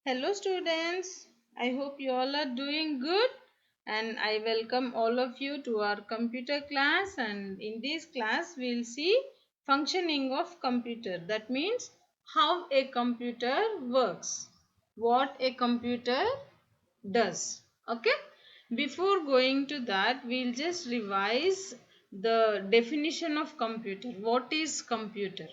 Hello students, I hope you all are doing good and I welcome all of you to our computer class, and in this class we will see functioning of computer. That means how a computer works, what a computer does. Okay, before going to that we will just revise the definition of computer. What is computer?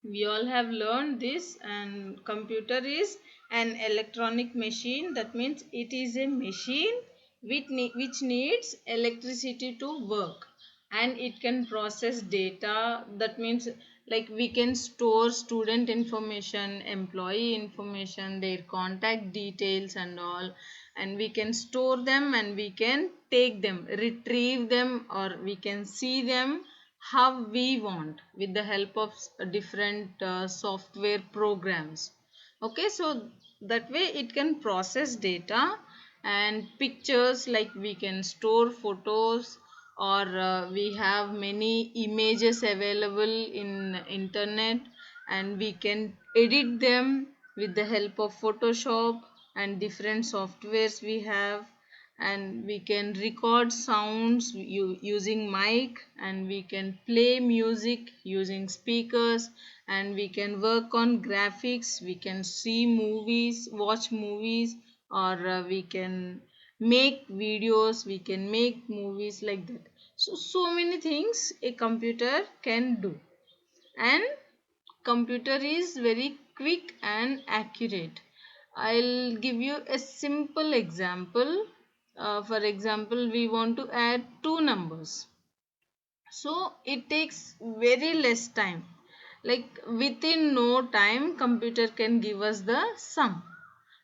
We all have learned this, and computer is an electronic machine. That means it is a machine which needs electricity to work, and it can process data. That means like we can store student information, employee information, their contact details and all, and we can store them and we can take them, retrieve them, or we can see them how we want with the help of different software programs. Okay, so that way it can process data and pictures, like we can store photos, or we have many images available in internet, and we can edit them with the help of Photoshop and different softwares we have, and we can record sounds using mic, and we can play music using speakers, and we can work on graphics, we can see movies, watch movies, or we can make videos, we can make movies, like that. So many things a computer can do, and computer is very quick and accurate. I'll give you a simple example. For example, we want to add two numbers, so it takes very less time. Like within no time computer can give us the sum.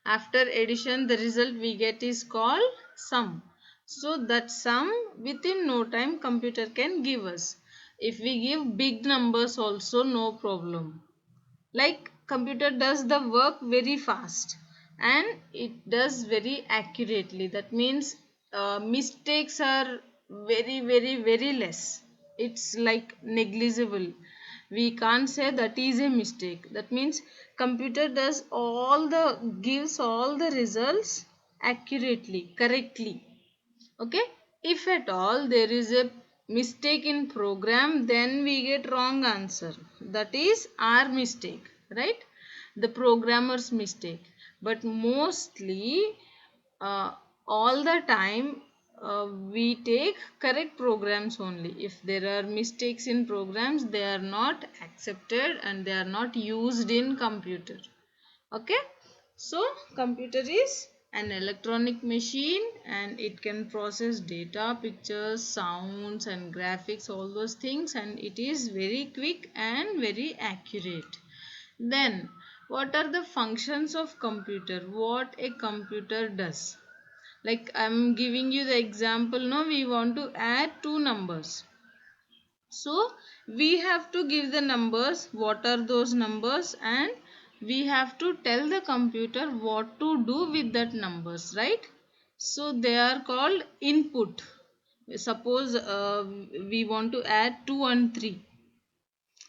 After addition the result we get is called sum. So that sum within no time computer can give us. If we give big numbers also, no problem. Like computer does the work very fast and it does very accurately. That means mistakes are very less. It's like negligible. We can't say that is a mistake. That means computer does all the gives all the results accurately, correctly. Okay, if at all there is a mistake in program, then we get wrong answer. That is our mistake, right? The programmer's mistake. But mostly uh, all the time we take correct programs only. If there are mistakes in programs, they are not accepted and they are not used in computer. Okay, so computer is an electronic machine and it can process data, pictures, sounds and graphics, all those things, and it is very quick and very accurate. Then what are the functions of computer? What a computer does? Like I'm giving you the example. No, we want to add two numbers, so we have to give the numbers, what are those numbers, and we have to tell the computer what to do with that numbers, right? So they are called input. Suppose we want to add 2 and 3.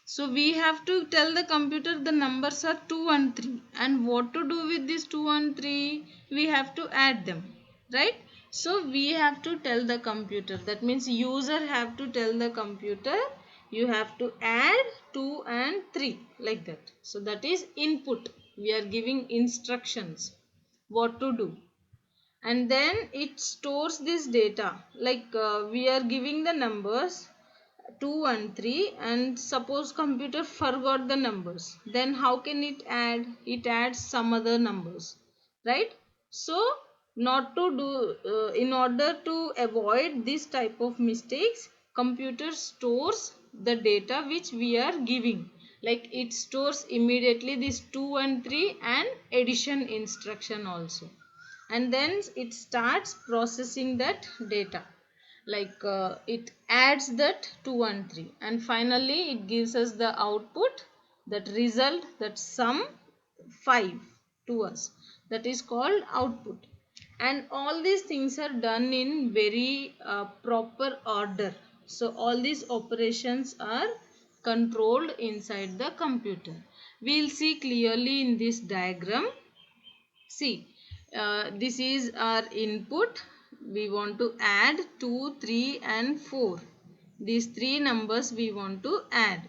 So we have to tell the computer the numbers are 2 and 3, and what to do with these 2 and 3, we have to add them, right? So we have to tell the computer. That means user have to tell the computer you have to add 2 and 3, like that. So that is input. We are giving instructions what to do, and then it stores this data. Like we are giving the numbers 2 and 3, and suppose computer forgot the numbers, then how can it add? It adds some other numbers, right? So not to do in order to avoid this type of mistakes, computer stores the data which we are giving. Like it stores immediately this 2 and 3 and addition instruction also, and then it starts processing that data. Like it adds that 2 and 3, and finally it gives us the output, that result, that sum 5 to us. That is called output, and all these things are done in very proper order. So all these operations are controlled inside the computer. We'll see clearly in this diagram. See, this is our input. We want to add 2, 3 and 4. These three numbers we want to add.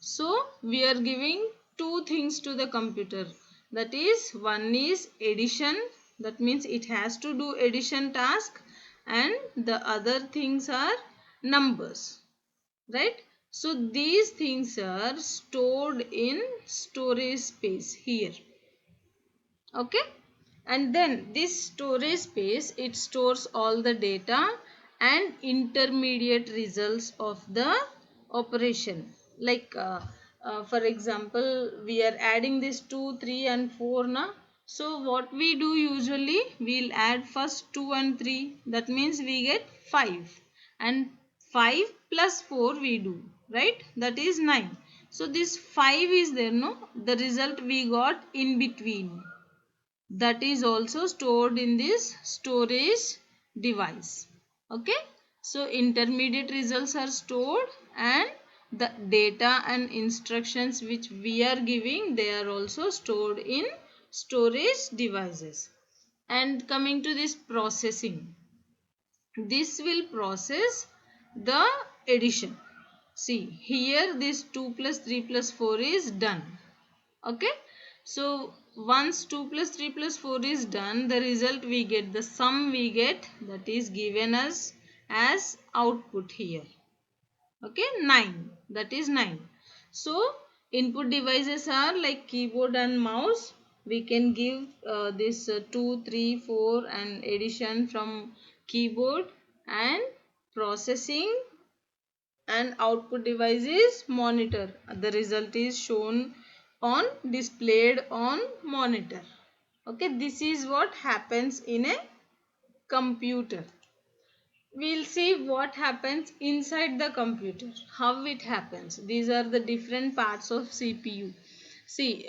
So, we are giving two things to the computer. That is, one is addition. That means it has to do addition task. And the other things are numbers. Right? So, these things are stored in storage space here. Okay, and then this storage space, it stores all the data and intermediate results of the operation. Like for example, we are adding this 2, 3 and 4 now. So what we do usually, we'll add first 2 and 3, that means we get 5, and 5 plus 4 we do, right, that is 9. So this 5 is there, no, the result we got in between, that is also stored in this storage device. Okay, so intermediate results are stored, and the data and instructions which we are giving, they are also stored in storage devices. And coming to this processing, this will process the addition. See here, this 2 plus 3 plus 4 is done. Okay, so once 2 plus 3 plus 4 is done, the result we get, the sum we get, that is given us as output here. Okay, 9, that is 9. So input devices are like keyboard and mouse. We can give this 2, 3, 4 and addition from keyboard, and processing and output device is monitor. The result is shown on, displayed on monitor. Okay, this is what happens in a computer. We'll see what happens inside the computer, how it happens. These are the different parts of CPU. See,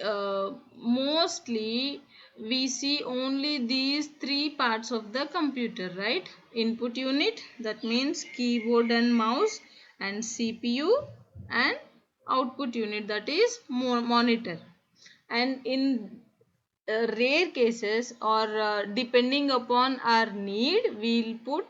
mostly we see only these three parts of the computer, right? Input unit, that means keyboard and mouse, and CPU, and output unit, that is monitor. And in rare cases, or depending upon our need, we'll put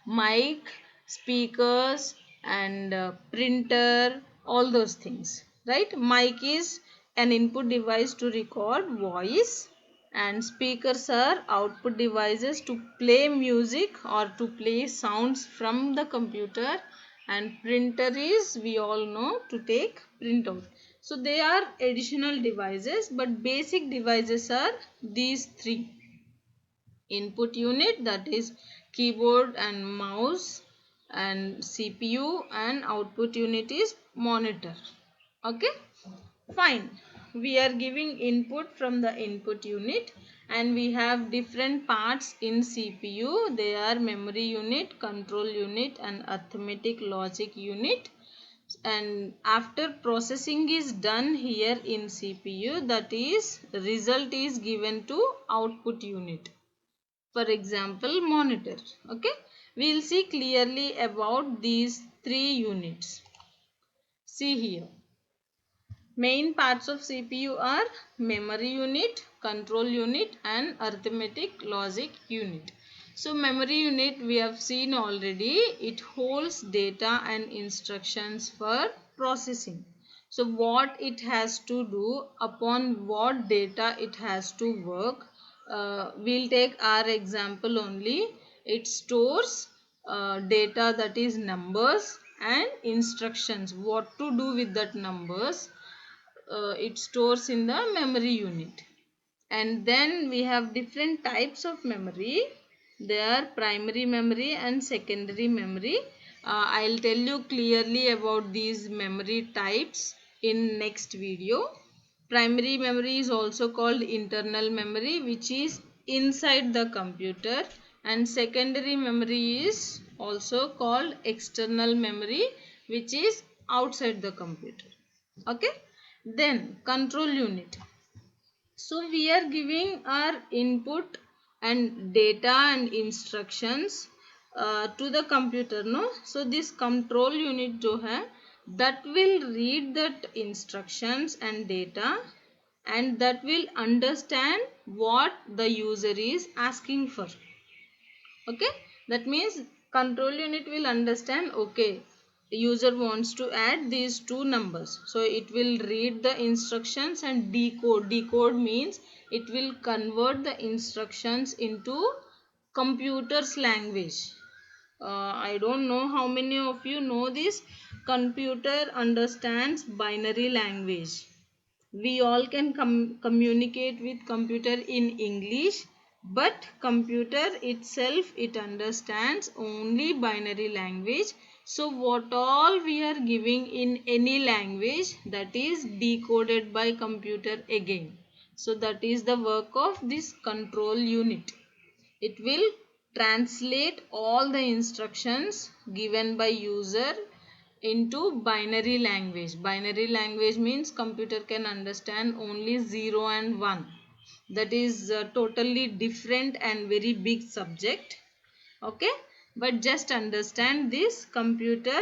mic, speakers and printer, all those things, right? Mic is an input device to record voice, and speakers are output devices to play music or to play sounds from the computer, and printer is, we all know, to take printout. So they are additional devices, but basic devices are these three: input unit, that is keyboard and mouse and CPU, and output unit is monitor. Okay, fine. We are giving input from the input unit, and we have different parts in CPU. They are memory unit, control unit and arithmetic logic unit. And after processing is done here in CPU, that is, result is given to output unit. For example, monitor. Okay, we will see clearly about these three units. See here. Main parts of CPU are memory unit, control unit and arithmetic logic unit. So memory unit we have seen already. It holds data and instructions for processing. So what it has to do, upon what data it has to work, we'll take our example only. It stores data, that is numbers, and instructions, what to do with that numbers. It stores in the memory unit. And then we have different types of memory. They are primary memory and secondary memory. I'll tell you clearly about these memory types in next video. Primary memory is also called internal memory, which is inside the computer, and secondary memory is also called external memory, which is outside the computer. Okay, then control unit. So we are giving our input and data and instructions to the computer, no? So this control unit जो है, that will read that instructions and data and that will understand what the user is asking for. Okay, that means control unit will understand, okay, user wants to add these two numbers, so it will read the instructions and decode means it will convert the instructions into computer's language. I don't know how many of you know this. Computer understands binary language. We all can communicate with computer in English, but computer itself, it understands only binary language. So what all we are giving in any language, that is decoded by computer again. So that is the work of this control unit. It will translate all the instructions given by user into binary language. Binary language means computer can understand only 0 and 1. That is totally different and very big subject. Okay, but just understand this: computer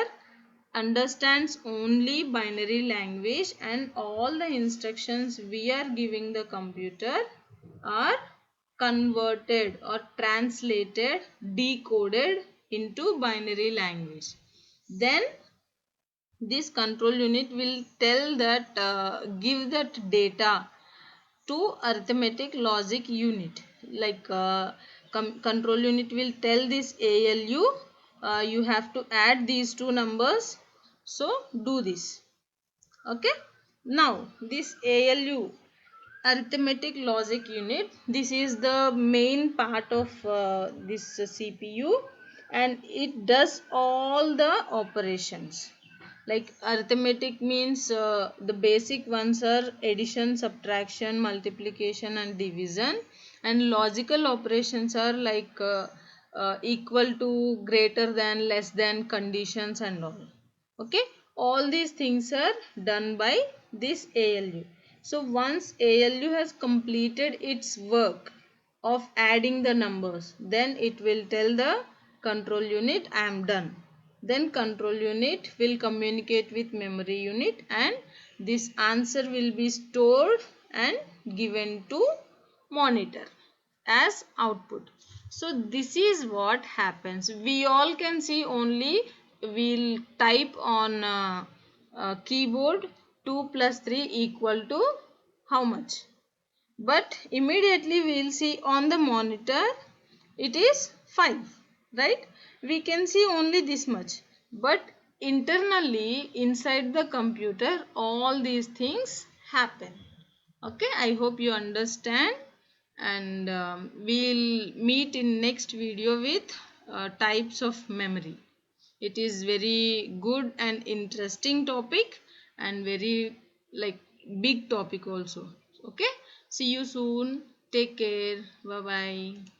understands only binary language, and all the instructions we are giving the computer are converted or translated, decoded into binary language. Then this control unit will tell that give that data to arithmetic logic unit. Like control unit will tell this ALU, you have to add these two numbers, so do this. Okay, now this ALU, arithmetic logic unit, this is the main part of this CPU, and it does all the operations. Like arithmetic means the basic ones are addition, subtraction, multiplication and division, and logical operations are like equal to, greater than, less than, conditions and all. Okay, all these things are done by this ALU. So once ALU has completed its work of adding the numbers, then it will tell the control unit, I am done. Then control unit will communicate with memory unit, and this answer will be stored and given to monitor as output. So this is what happens. We all can see only, we'll type on keyboard 2 plus 3 equal to how much, but immediately we'll see on the monitor it is 5, right? We can see only this much, but internally inside the computer all these things happen. Okay, I hope you understand, and we'll meet in next video with types of memory. It is very good and interesting topic, and very like big topic also. Okay, see you soon, take care, bye bye.